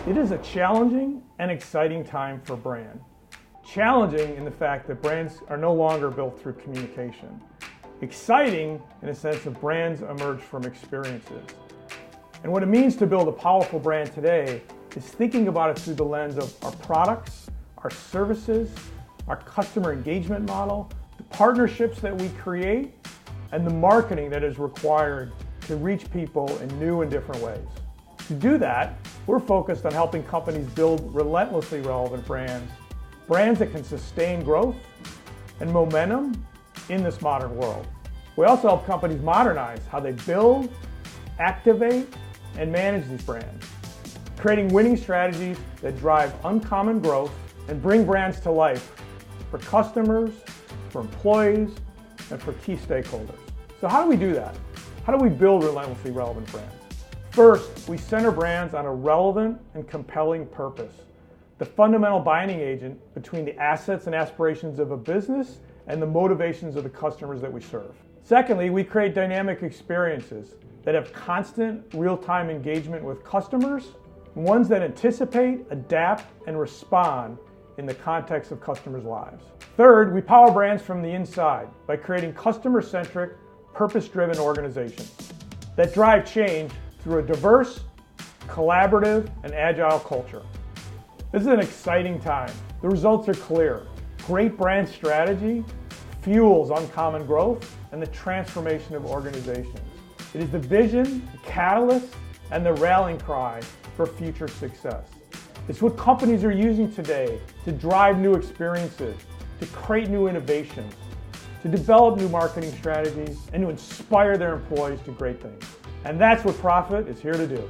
It is a challenging and exciting time for brand. Challenging in the fact that brands are no longer built through communication. Exciting in a sense of brands emerge from experiences. And what it means to build a powerful brand today is thinking about it through the lens of our products, our services, our customer engagement model, the partnerships that we create, and the marketing that is required to reach people in new and different ways. To do that, we're focused on helping companies build relentlessly relevant brands, brands that can sustain growth and momentum in this modern world. We also help companies modernize how they build, activate, and manage these brands, creating winning strategies that drive uncommon growth and bring brands to life for customers, for employees, and for key stakeholders. So how do we do that? How do we build relentlessly relevant brands? First, we center brands on a relevant and compelling purpose, the fundamental binding agent between the assets and aspirations of a business and the motivations of the customers that we serve. Secondly, we create dynamic experiences that have constant real-time engagement with customers, ones that anticipate, adapt, and respond in the context of customers' lives. Third, we power brands from the inside by creating customer-centric, purpose-driven organizations that drive change through a diverse, collaborative, and agile culture. This is an exciting time. The results are clear. Great brand strategy fuels uncommon growth and the transformation of organizations. It is the vision, the catalyst, and the rallying cry for future success. It's what companies are using today to drive new experiences, to create new innovations, to develop new marketing strategies, and to inspire their employees to great things. And that's what Profit is here to do.